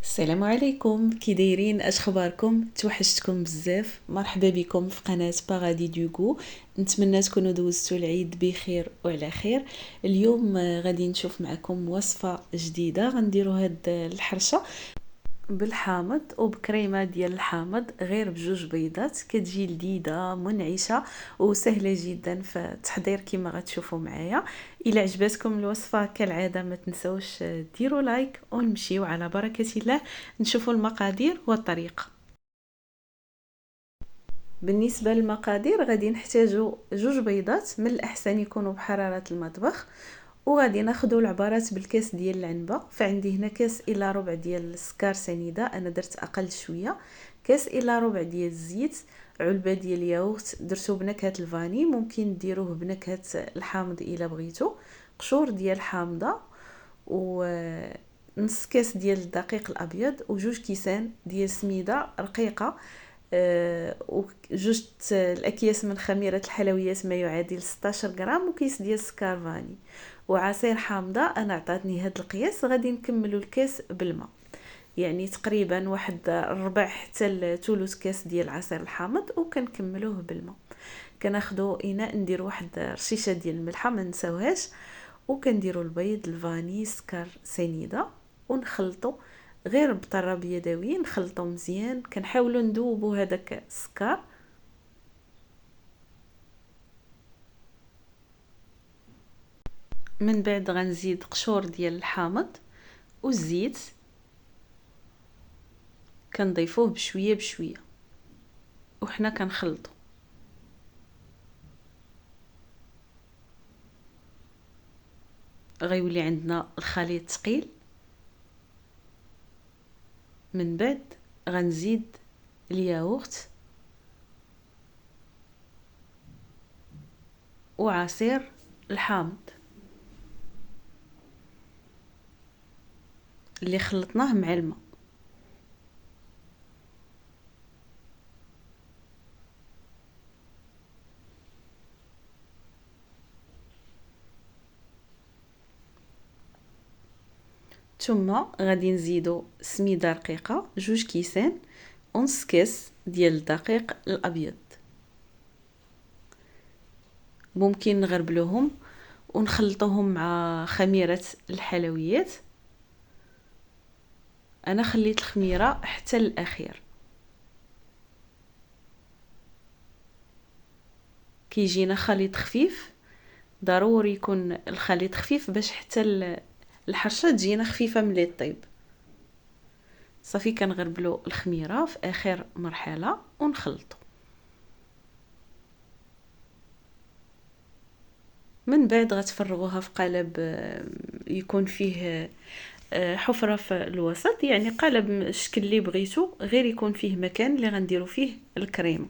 السلام عليكم، كي دايرين؟ اش اخباركم؟ توحشتكم بزاف. مرحبا بكم في قناه بارادي دوغو. نتمنى تكونوا دوزتوا العيد بخير وعلى خير. اليوم غادي نشوف معكم وصفه جديده. غنديروا هاد الحرشه بالحامض وبكريمه ديال الحامض، غير بجوج بيضات، كتجي لذيذه منعشه وسهله جدا في التحضير كما غتشوفوا معايا. الى عجبتكم الوصفه كالعاده ما تنسوش ديروا لايك، ونمشيو على بركه الله نشوفوا المقادير والطريقه. بالنسبه للمقادير غادي نحتاجو جوج بيضات، من الاحسن يكونوا بحراره المطبخ. وغادي ناخذوا العبارات بالكاس ديال العنبه، فعندي هنا كاس الا ربع ديال السكر سنيده، انا درت اقل شويه. كاس الا ربع ديال الزيت، علبه ديال الياغورت درتو بنكهه الفاني، ممكن ديروه بنكهه الحامض الا بغيتو. قشور ديال حامضه، و نص كاس ديال الدقيق الابيض، وجوج كيسان ديال سميده رقيقه، وجوج الاكياس من خميره الحلويات ما يعادل 16 غرام، وكيس ديال السكر فاني، وعصير حامضه. انا عطاتني هاد القياس. غادي نكملوا الكاس بالماء، يعني تقريبا واحد الربع حتى لثلث كاس ديال عصير الحامض، وكنكملوه بالماء. كناخذوا اناء، ندير واحد رشيشه ديال الملحه ما نساوهاش، وكنديروا البيض، الفاني، سكر سنيده، ونخلطوا غير بطراب يدوي. نخلطوا مزيان، كنحاولوا نذوبوا هذاك السكر. من بعد غنزيد قشور ديال الحامض والزيت، كنضيفوه بشويه بشويه وحنا كنخلطوا. غيولي عندنا الخليط ثقيل. من بعد غنزيد الياغورت وعصير الحامض اللي خلطناه مع الماء. ثم غادي نزيدو سميده رقيقه جوج كيسان، ونص كاس ديال الدقيق الابيض. ممكن نغربلوهم ونخلطوهم مع خميره الحلويات. انا خليت الخميره حتى الاخير، كيجينا خليط خفيف. ضروري يكون الخليط خفيف باش حتى الحرشه تجينا خفيفه ملي طيب. صافي كنغربلو الخميره في اخر مرحله ونخلطو. من بعد غتفرغوها في قالب يكون فيه حفره في الوسط، يعني قالب الشكل اللي بغيتو، غير يكون فيه مكان اللي غنديروا فيه الكريمه.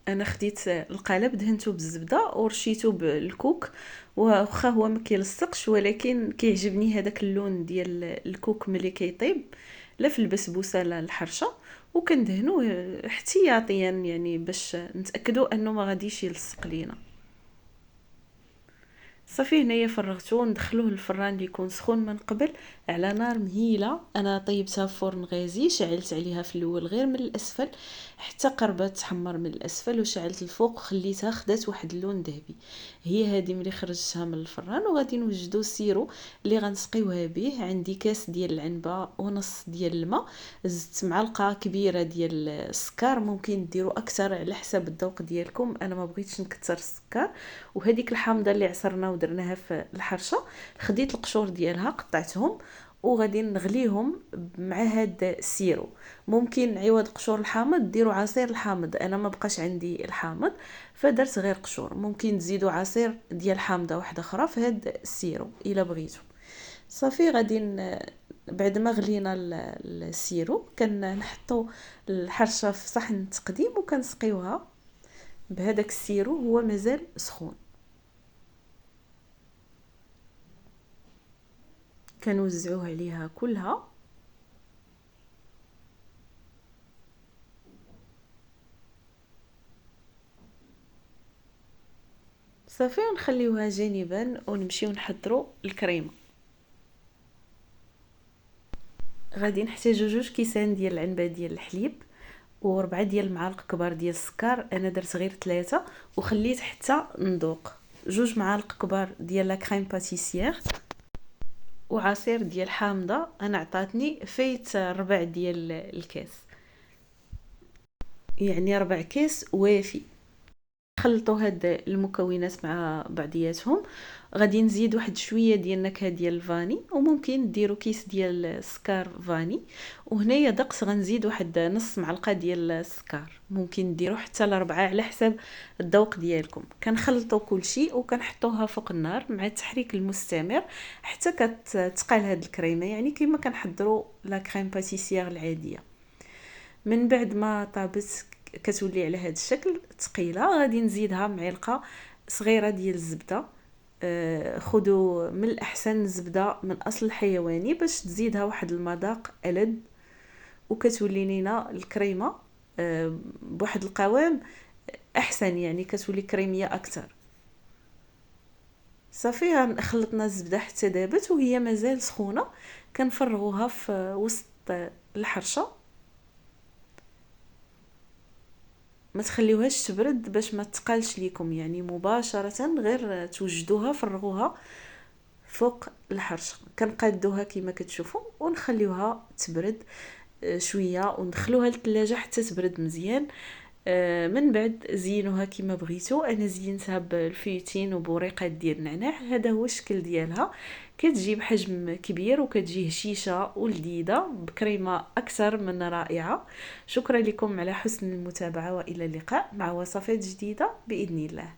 انا خديت القالب دهنته بالزبده ورشيته بالكوك، واخا هو ما كيلصقش، ولكن كيعجبني هذاك اللون ديال الكوك ملي كيطيب، لا في البسبوسه لا الحرشه. وكندهنوه احتياطيا، يعني باش نتاكدوا انه ما غاديش يلصق لينا. صافي هنايا فرغته، ندخلوه للفران اللي يكون سخون من قبل على نار مهيله. انا طيبتها في فرن غازي، شعلت عليها في الاول غير من الاسفل حتى قربت تحمر من الاسفل، وشعلت الفوق وخليتها خدات واحد اللون ذهبي. هي هذه ملي خرجتها من الفران. وغادي نوجدو السيرو اللي غنسقيوها به. عندي كاس ديال العنبه ونص ديال الماء، زدت معلقه كبيره ديال السكر، ممكن ديروا اكثر على حسب الذوق ديالكم، انا ما بغيتش نكثر السكر. وهذيك الحامضه اللي عصرنا ودرناها في الحرشه، خديت القشور ديالها قطعتهم، وغادي نغليهم مع هاد السيرو. ممكن عوض قشور الحامض ديروا عصير الحامض، انا ما بقاش عندي الحامض فدرت غير قشور. ممكن تزيدوا عصير ديال حامضه واحده اخرى في هاد السيرو الا بغيتوا. صافي غادي بعد ما غلينا السيرو كنحطوا الحرشه في صحن تقديم، وكنسقيوها بهذاك السيرو هو مازال سخون. كنوزعوه عليها كلها. صافي ونخليوها جانبا ونمشيو نحضروا الكريمه. غادي نحتاجو 2 كيسان ديال العنبه ديال الحليب و4 ديال المعالق كبار ديال السكر. انا درت غير 3 وخليت حتى نذوق. 2 معالق كبار ديال لا كريم باتيسيير وعصير ديال حامضه. انا عطاتني فايت ربع ديال الكاس، يعني 4 كيس وافي. خلطوا هاد المكونات مع بعضياتهم. غادي نزيد واحد شويه ديال النكهه ديال الفاني، وممكن ديروا كيس ديال السكر فاني. وهنايا دقس غنزيد واحد نص معلقه ديال السكر، ممكن ديروا حتى ل4 على حسب الذوق ديالكم. كنخلطوا كل شيء وكنحطوها فوق النار مع التحريك المستمر حتى كتقال هاد الكريمه، يعني كما كنحضروا لا كريم باتيسيير العاديه. من بعد ما طابت كتولي على هذا الشكل ثقيله، غادي نزيدها معلقه صغيره ديال الزبده. خذوا من الاحسن الزبده من اصل حيواني باش تزيدها واحد المذاق ألذ، وكتولي لينا الكريمه بواحد القوام احسن، يعني كتولي كريميه اكثر. صافي خلطنا الزبده حتى دابت وهي مازال سخونه. كنفرغوها في وسط الحرشه، ما تخليوهاش تبرد باش ما تقالش ليكم، يعني مباشره غير توجدوها فرغوها فوق الحرشه. كنقادوها كما كتشوفوا ونخليوها تبرد شويه وندخلوها للثلاجه حتى تبرد مزيان. من بعد زينوها كما بغيتو. انا زينتها بالفيوتين وبوريقات ديال النعناع. هذا هو الشكل ديالها. كتجي بحجم كبير وكتجي هشيشه ولذيذه بكريمه اكثر من رائعه. شكرا لكم على حسن المتابعه والى اللقاء مع وصفات جديده باذن الله.